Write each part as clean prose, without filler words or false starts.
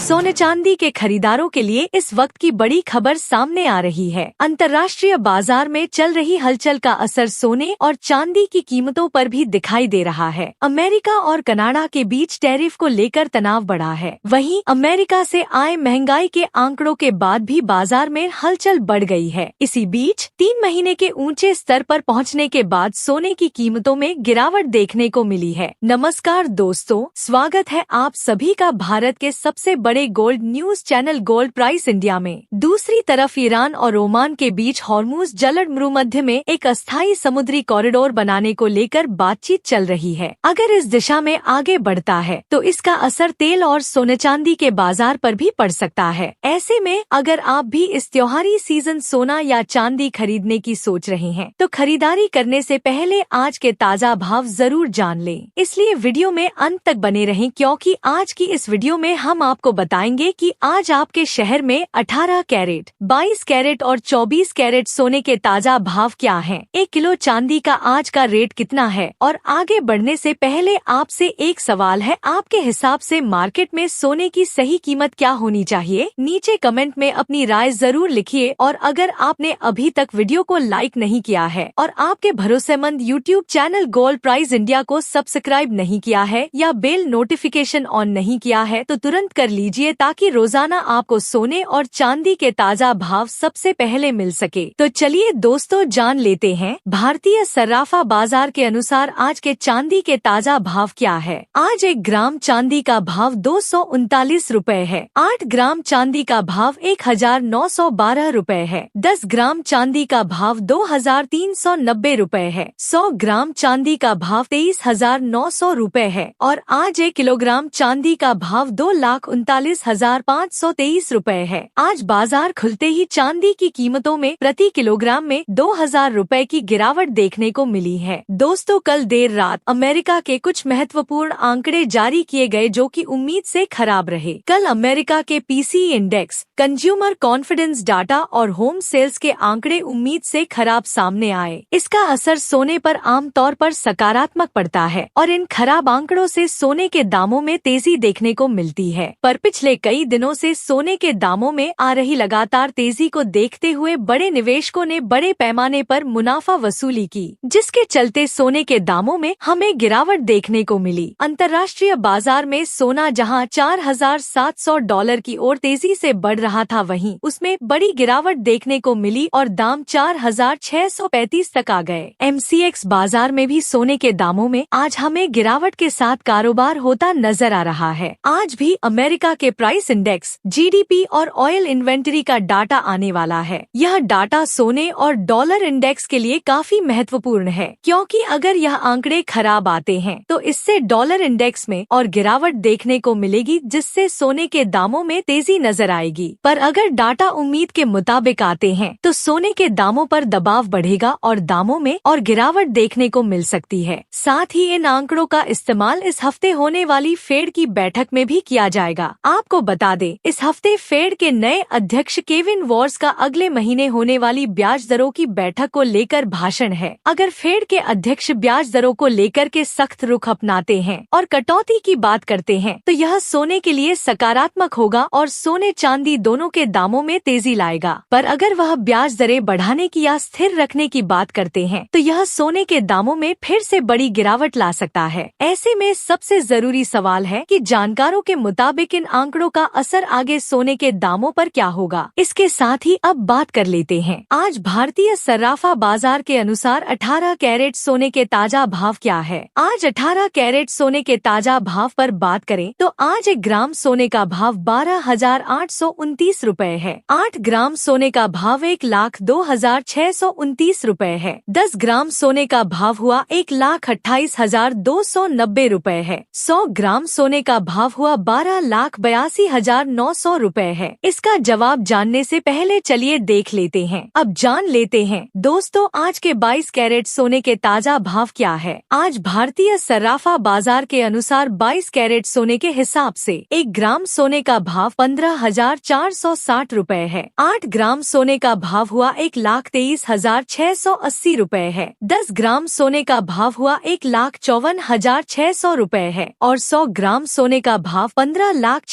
सोने चांदी के खरीदारों के लिए इस वक्त की बड़ी खबर सामने आ रही है। अंतर्राष्ट्रीय बाजार में चल रही हलचल का असर सोने और चांदी की कीमतों पर भी दिखाई दे रहा है। अमेरिका और कनाडा के बीच टैरिफ को लेकर तनाव बढ़ा है। वहीं अमेरिका से आए महंगाई के आंकड़ों के बाद भी बाजार में हलचल बढ़ गई है। इसी बीच 3 महीने के ऊंचे स्तर पर पहुंचने के बाद सोने की कीमतों में गिरावट देखने को मिली है। नमस्कार दोस्तों, स्वागत है आप सभी का भारत के सबसे बड़े gold news channel gold price India में। दूसरी तरफ ईरान और ओमान के बीच हॉर्मुज जलद भूमध्य में एक अस्थायी समुद्री कॉरिडोर बनाने को लेकर बातचीत चल रही है। अगर इस दिशा में आगे बढ़ता है तो इसका असर तेल और सोने चांदी के बाजार पर भी पड़ सकता है। ऐसे में अगर आप भी इस त्योहारी सीजन सोना या चांदी खरीदने की सोच रहे हैं तो खरीदारी करने से पहले आज के ताज़ा भाव जरूर जान लें। इसलिए वीडियो में अंत तक बने रहें, क्योंकि आज की इस वीडियो में हम आपको बताएंगे कि आज आपके शहर में 18 कैरेट, 22 कैरेट और 24 कैरेट सोने के ताज़ा भाव क्या हैं। 1 किलो चांदी का आज का रेट कितना है। और आगे बढ़ने से पहले आपसे एक सवाल है, आपके हिसाब से मार्केट में सोने की सही कीमत क्या होनी चाहिए। नीचे कमेंट में अपनी राय जरूर लिखिए। और अगर आपने अभी तक वीडियो को लाइक नहीं किया है और आपके भरोसेमंद YouTube channel gold price India को सब्सक्राइब नहीं किया है या बेल नोटिफिकेशन ऑन नहीं किया है तो तुरंत कर लीजिए, ताकि रोजाना आपको सोने और चांदी के ताज़ा भाव सबसे पहले मिल सके। तो चलिए दोस्तों, जान लेते हैं भारतीय सर्राफा बाजार के अनुसार आज के चांदी के ताज़ा भाव क्या है। आज 1 ग्राम चांदी का भाव 239 रुपए है। 8 ग्राम चांदी का भाव 1912 रुपए है। 10 ग्राम चांदी का भाव 2390 रुपए है। 100 ग्राम चांदी का भाव 23,900 रुपए है। और आज 1 किलोग्राम चांदी का भाव 2,39,523 रुपए है। आज बाजार खुलते ही चांदी की कीमतों में प्रति किलोग्राम में 2000 रुपए की गिरावट देखने को मिली है। दोस्तों, कल देर रात अमेरिका के कुछ महत्वपूर्ण आंकड़े जारी किए गए जो कि उम्मीद से खराब रहे। कल अमेरिका के PCE index, consumer confidence data और होम सेल्स के आंकड़े उम्मीद से खराब सामने आए। इसका असर सोने पर आमतौर पर सकारात्मक पड़ता है और इन खराब आंकड़ों से सोने के दामों में तेजी देखने को मिलती है। पर पिछले कई दिनों से सोने के दामों में आ रही लगातार तेजी को देखते हुए बड़े निवेशकों ने बड़े पैमाने पर मुनाफा वसूली की, जिसके चलते सोने के दामों में हमें गिरावट देखने को मिली। अंतर्राष्ट्रीय बाजार में सोना जहां $4,700 की ओर तेजी से बढ़ रहा था, वहीं उसमें बड़ी गिरावट देखने को मिली और दाम 4,635 तक आ गए। MCX बाजार में भी सोने के दामों में आज हमें गिरावट के साथ कारोबार होता नजर आ रहा है। आज भी अमेरिका के प्राइस इंडेक्स, GDP और ऑयल इन्वेंटरी का डाटा आने वाला है। यह डाटा सोने और डॉलर इंडेक्स के लिए काफी महत्वपूर्ण है, क्योंकि अगर यह आंकड़े खराब आते हैं तो इससे डॉलर इंडेक्स में और गिरावट देखने को मिलेगी, जिससे सोने के दामों में तेजी नजर आएगी। पर अगर डाटा उम्मीद के मुताबिक आते हैं तो सोने के दामों पर दबाव बढ़ेगा और दामों में और गिरावट देखने को मिल सकती है। साथ ही इन आंकड़ों का इस्तेमाल इस हफ्ते होने वाली फेड की बैठक में भी किया जाएगा। आपको बता दें, इस हफ्ते फेड के नए अध्यक्ष केविन वॉर्स का अगले महीने होने वाली ब्याज दरों की बैठक को लेकर भाषण है। अगर फेड के अध्यक्ष ब्याज दरों को लेकर के सख्त रुख अपनाते हैं और कटौती की बात करते हैं तो यह सोने के लिए सकारात्मक होगा और सोने चांदी दोनों के दामों में तेजी लाएगा। पर अगर वह ब्याज दरें बढ़ाने की या स्थिर रखने की बात करते हैं तो यह सोने के दामों में फिर से बड़ी गिरावट ला सकता है। ऐसे में सबसे जरूरी सवाल है कि जानकारों के मुताबिक इन आंकड़ों का असर आगे सोने के दामों पर क्या होगा। इसके साथ ही अब बात कर लेते हैं आज भारतीय सर्राफा बाजार के अनुसार 18 कैरेट सोने के ताजा भाव क्या है। आज 18 कैरेट सोने के ताजा भाव पर बात करें तो आज 1 ग्राम सोने का भाव 12,829 रुपए है। 8 ग्राम सोने का भाव 1,02,629 रुपए है। 10 ग्राम सोने का भाव हुआ 1,28,290 रुपए है। 100 ग्राम सोने का भाव हुआ 12,82,900 रुपए है। इसका जवाब जानने से पहले चलिए देख लेते हैं। अब जान लेते हैं दोस्तों, आज के 22 कैरेट सोने के ताजा भाव क्या है। आज भारतीय सर्राफा बाजार के अनुसार 22 कैरेट सोने के हिसाब से 1 ग्राम सोने का भाव 15,460 रुपए है। 8 ग्राम सोने का भाव हुआ 1,23,680 रुपए है। 10 ग्राम सोने का भाव हुआ 1,54,600 रुपए है और 100 ग्राम सोने का भाव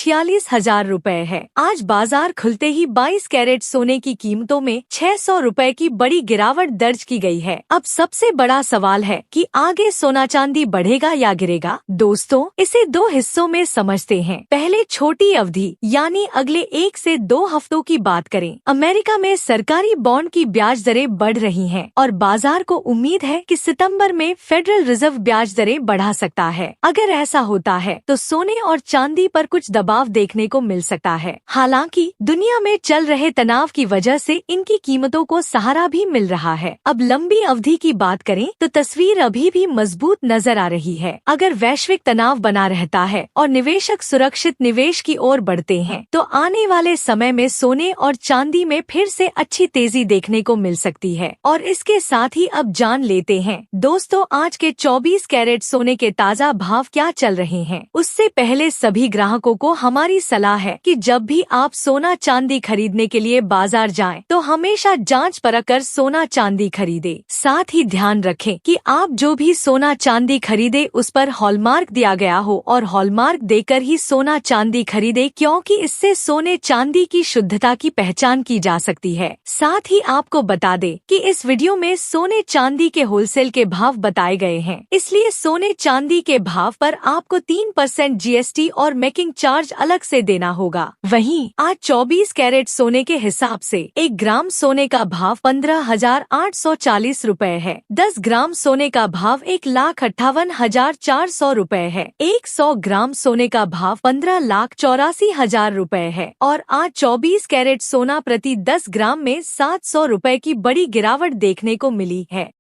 46,000 है। आज बाजार खुलते ही 22 कैरेट सोने की कीमतों में 600 रुपए की बड़ी गिरावट दर्ज की गई है। अब सबसे बड़ा सवाल है कि आगे सोना चांदी बढ़ेगा या गिरेगा। दोस्तों, इसे दो हिस्सों में समझते हैं। पहले छोटी अवधि यानी अगले 1 से 2 हफ्तों की बात करें। अमेरिका में सरकारी बॉन्ड की ब्याज दरें बढ़ रही हैं और बाजार को उम्मीद है कि सितंबर में फेडरल रिजर्व ब्याज दरें बढ़ा सकता है। अगर ऐसा होता है तो सोने और चांदी पर कुछ दबाव देखने को मिल सकता है। हालांकि दुनिया में चल रहे तनाव की वजह से इनकी कीमतों को सहारा भी मिल रहा है। अब लंबी अवधि की बात करें तो तस्वीर अभी भी मजबूत नजर आ रही है। अगर वैश्विक तनाव बना रहता है और निवेशक सुरक्षित निवेश की ओर बढ़ते हैं तो आने वाले समय में सोने और चांदी में फिर से अच्छी तेजी देखने को मिल सकती है। और इसके साथ ही अब जान लेते हैं दोस्तों, आज के 24 कैरेट सोने के ताज़ा भाव क्या चल रहे हैं। उससे पहले सभी ग्राहकों को हमारी सलाह है कि जब भी आप सोना चांदी खरीदने के लिए बाजार जाएं तो हमेशा जांच परख कर सोना चांदी खरीदें। साथ ही ध्यान रखें कि आप जो भी सोना चांदी खरीदे उस पर हॉलमार्क दिया गया हो और हॉलमार्क देकर ही सोना चांदी खरीदे, क्योंकि इससे सोने चांदी की शुद्धता की पहचान की जा सकती है। साथ ही आपको बता दें कि इस वीडियो में सोने चांदी के होलसेल के भाव बताए गए हैं, इसलिए सोने चांदी के भाव पर आपको 3% जीएसटी और मेकिंग चार्ज अलग से देना होगा। वहीं आज 24 कैरेट सोने के हिसाब से 1 ग्राम सोने का भाव 15,840 रुपए है। 10 ग्राम सोने का भाव 1,58,400 रुपए है। 100 ग्राम सोने का भाव 15,84,000 रुपए है। और आज 24 कैरेट सोना प्रति 10 ग्राम में 700 रुपए की बड़ी गिरावट देखने को मिली है।